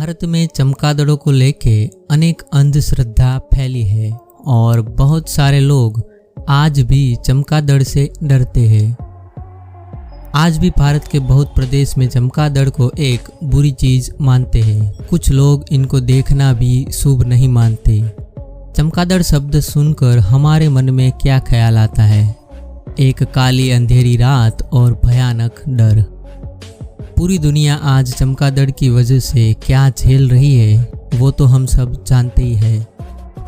भारत में चमगादड़ों को लेके अनेक अंधश्रद्धा फैली है और बहुत सारे लोग आज भी चमगादड़ से डरते हैं। आज भी भारत के बहुत प्रदेश में चमगादड़ को एक बुरी चीज मानते हैं। कुछ लोग इनको देखना भी शुभ नहीं मानते। चमगादड़ शब्द सुनकर हमारे मन में क्या ख्याल आता है? एक काली अंधेरी रात और भयानक डर। पूरी दुनिया आज चमगादड़ की वजह से क्या झेल रही है वो तो हम सब जानते ही हैं।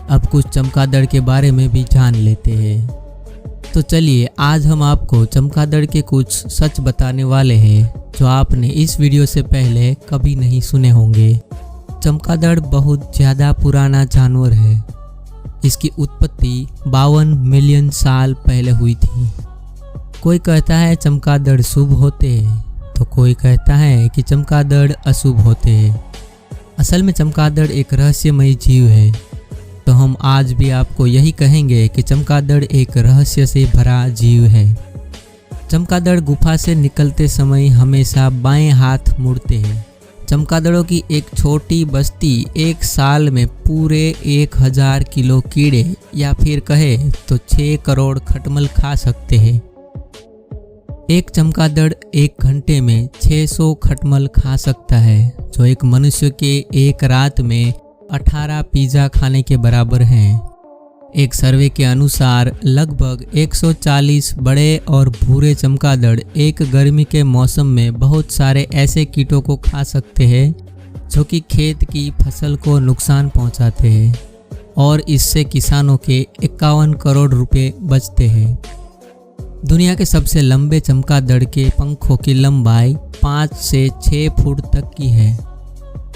अब कुछ चमगादड़ के बारे में भी जान लेते हैं। तो चलिए आज हम आपको चमगादड़ के कुछ सच बताने वाले हैं जो आपने इस वीडियो से पहले कभी नहीं सुने होंगे। चमगादड़ बहुत ज़्यादा पुराना जानवर है। इसकी उत्पत्ति 52 मिलियन साल पहले हुई थी। कोई कहता है चमगादड़ शुभ होते हैं तो कोई कहता है कि चमगादड़ अशुभ होते हैं। असल में चमगादड़ एक रहस्यमयी जीव है। तो हम आज भी आपको यही कहेंगे कि चमगादड़ एक रहस्य से भरा जीव है। चमगादड़ गुफा से निकलते समय हमेशा बाएं हाथ मुड़ते हैं। चमगादड़ों की एक छोटी बस्ती एक साल में पूरे 1000 किलो कीड़े या फिर कहे तो 6 करोड़ खटमल खा सकते हैं। एक चमगादड़ एक घंटे में 600 खटमल खा सकता है, जो एक मनुष्य के एक रात में 18 पिज़्ज़ा खाने के बराबर हैं। एक सर्वे के अनुसार लगभग 140 बड़े और भूरे चमगादड़ एक गर्मी के मौसम में बहुत सारे ऐसे कीटों को खा सकते हैं जो कि खेत की फसल को नुकसान पहुंचाते हैं और इससे किसानों के 51 करोड़ रुपए बचते हैं। दुनिया के सबसे लंबे चमगादड़ के पंखों की लंबाई 5 से 6 फुट तक की है।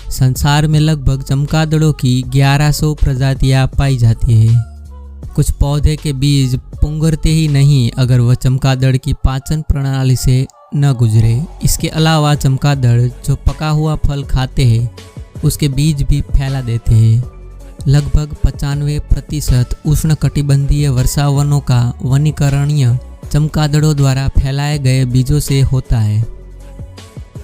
संसार में लगभग चमगादड़ों की 1100 प्रजातियां पाई जाती हैं। कुछ पौधे के बीज पुंगरते ही नहीं अगर वह चमगादड़ की पाचन प्रणाली से न गुजरे। इसके अलावा चमगादड़ जो पका हुआ फल खाते हैं उसके बीज भी फैला देते हैं। लगभग 95% उष्णकटिबंधीय वर्षावनों का वनीकरणीय चमगादड़ों द्वारा फैलाए गए बीजों से होता है।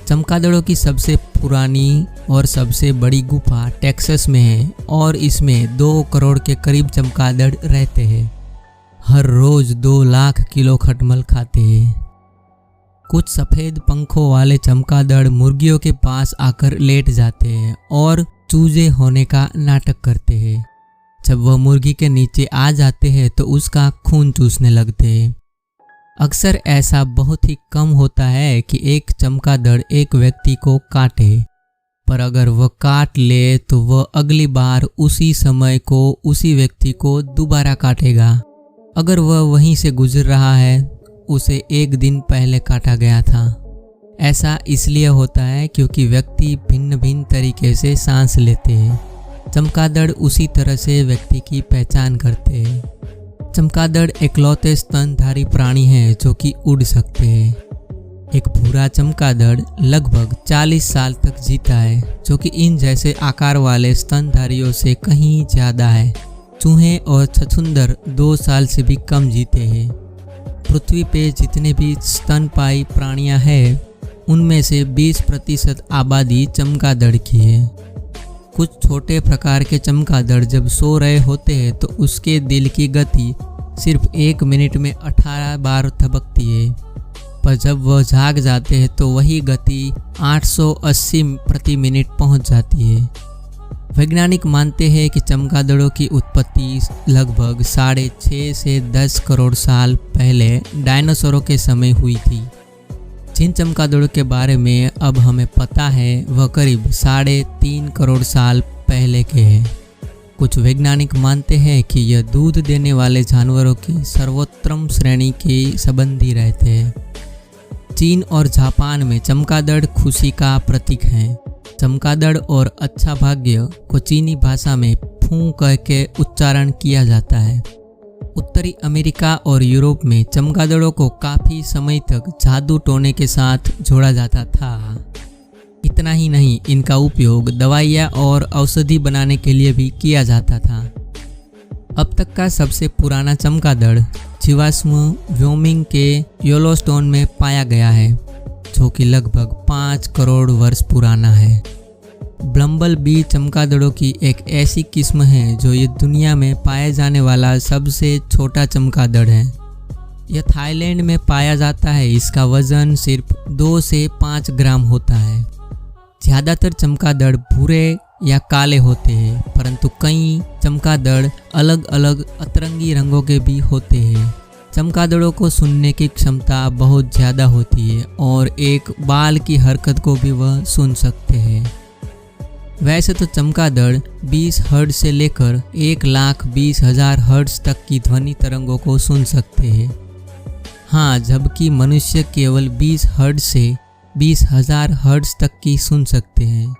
चमगादड़ों की सबसे पुरानी और सबसे बड़ी गुफा टेक्सास में है और इसमें 2 करोड़ के करीब चमगादड़ रहते हैं। हर रोज 2 लाख किलो खटमल खाते हैं। कुछ सफ़ेद पंखों वाले चमगादड़ मुर्गियों के पास आकर लेट जाते हैं और चूजे होने का नाटक करते हैं। जब वह मुर्गी के नीचे आ जाते हैं तो उसका खून चूसने लगते हैं। अक्सर ऐसा बहुत ही कम होता है कि एक चमगादड़ एक व्यक्ति को काटे, पर अगर वह काट ले तो वह अगली बार उसी समय को उसी व्यक्ति को दोबारा काटेगा। अगर वह वहीं से गुजर रहा है, उसे एक दिन पहले काटा गया था। ऐसा इसलिए होता है क्योंकि व्यक्ति भिन्न भिन्न तरीके से सांस लेते हैं। चमगादड़ उसी तरह से व्यक्ति की पहचान करते हैं। चमगादड़ इकलौते स्तनधारी प्राणी हैं जो कि उड़ सकते हैं। एक भूरा चमगादड़ लगभग 40 साल तक जीता है, जो कि इन जैसे आकार वाले स्तनधारियों से कहीं ज़्यादा है। चूहे और छछूंदर 2 साल से भी कम जीते हैं। पृथ्वी पे जितने भी स्तनपायी प्राणियां हैं उनमें से 20% आबादी चमगादड़ की है। कुछ छोटे प्रकार के चमगादड़ जब सो रहे होते हैं तो उसके दिल की गति सिर्फ 1 मिनट में 18 बार धड़कती है, पर जब वह जाग जाते हैं तो वही गति 880 प्रति मिनट पहुंच जाती है। वैज्ञानिक मानते हैं कि चमगादड़ों की उत्पत्ति लगभग 6.5 से 10 करोड़ साल पहले डायनासोरों के समय हुई थी। जिन चमगादड़ों के बारे में अब हमें पता है वह करीब 3.5 करोड़ साल पहले के हैं। कुछ वैज्ञानिक मानते हैं कि यह दूध देने वाले जानवरों की सर्वोत्तम श्रेणी के संबंधी रहते हैं। चीन और जापान में चमगादड़ खुशी का प्रतीक हैं। चमगादड़ और अच्छा भाग्य को चीनी भाषा में फू कह के उच्चारण किया जाता है। उत्तरी अमेरिका और यूरोप में चमगादड़ों को काफ़ी समय तक जादू टोने के साथ जोड़ा जाता था। इतना ही नहीं, इनका उपयोग दवाइयाँ और औषधि बनाने के लिए भी किया जाता था। अब तक का सबसे पुराना चमगादड़ जीवाश्म व्योमिंग के येलोस्टोन में पाया गया है, जो कि लगभग 5 करोड़ वर्ष पुराना है। बम्बल बी चमगादड़ों की एक ऐसी किस्म है जो ये दुनिया में पाया जाने वाला सबसे छोटा चमगादड़ है। यह थाईलैंड में पाया जाता है। इसका वजन सिर्फ 2 से 5 ग्राम होता है। ज़्यादातर चमगादड़ भूरे या काले होते हैं, परंतु कई चमगादड़ अलग अलग अतरंगी रंगों के भी होते हैं। चमगादड़ों को सुनने की क्षमता बहुत ज़्यादा होती है और एक बाल की हरकत को भी वह सुन सकते हैं। वैसे तो चमगादड़ 20 हर्ट्ज से लेकर 1,20,000 हर्ट्ज तक की ध्वनि तरंगों को सुन सकते हैं। हाँ, जबकि मनुष्य केवल 20 हर्ट्ज से 20,000 हर्ट्ज तक की सुन सकते हैं।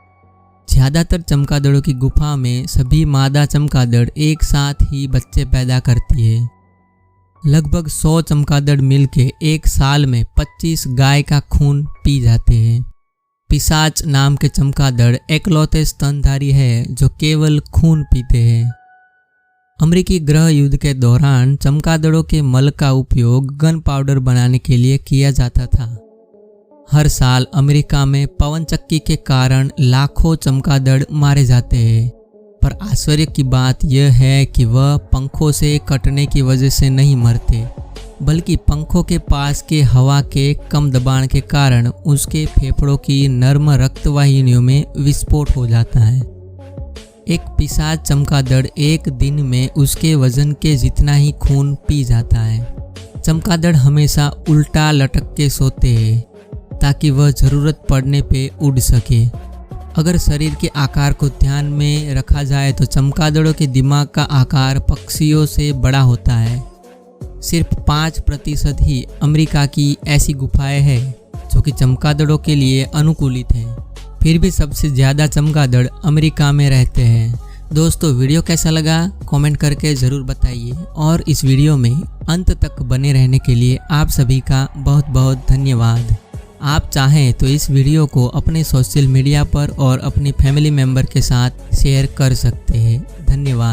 ज़्यादातर चमगादड़ों की गुफा में सभी मादा चमगादड़ एक साथ ही बच्चे पैदा करती है। लगभग 100 चमगादड़ मिलके एक साल में 25 गाय का खून पी जाते हैं। पिशाच नाम के चमगादड़ एकलौते स्तनधारी है जो केवल खून पीते हैं। अमेरिकी गृह युद्ध के दौरान चमगादड़ों के मल का उपयोग गन पाउडर बनाने के लिए किया जाता था। हर साल अमेरिका में पवन चक्की के कारण लाखों चमगादड़ मारे जाते हैं, पर आश्चर्य की बात यह है कि वह पंखों से कटने की वजह से नहीं मरते, बल्कि पंखों के पास के हवा के कम दबाव के कारण उसके फेफड़ों की नर्म रक्तवाहिनियों में विस्फोट हो जाता है। एक पिशाच चमगादड़ एक दिन में उसके वजन के जितना ही खून पी जाता है। चमगादड़ हमेशा उल्टा लटक के सोते हैं ताकि वह ज़रूरत पड़ने पे उड़ सके। अगर शरीर के आकार को ध्यान में रखा जाए तो चमगादड़ों के दिमाग का आकार पक्षियों से बड़ा होता है। सिर्फ 5% ही अमेरिका की ऐसी गुफाएं हैं जो कि चमगादड़ों के लिए अनुकूलित हैं। फिर भी सबसे ज़्यादा चमगादड़ अमेरिका में रहते हैं। दोस्तों, वीडियो कैसा लगा कमेंट करके ज़रूर बताइए और इस वीडियो में अंत तक बने रहने के लिए आप सभी का बहुत बहुत धन्यवाद। आप चाहें तो इस वीडियो को अपने सोशल मीडिया पर और अपनी फैमिली मेम्बर के साथ शेयर कर सकते हैं। धन्यवाद।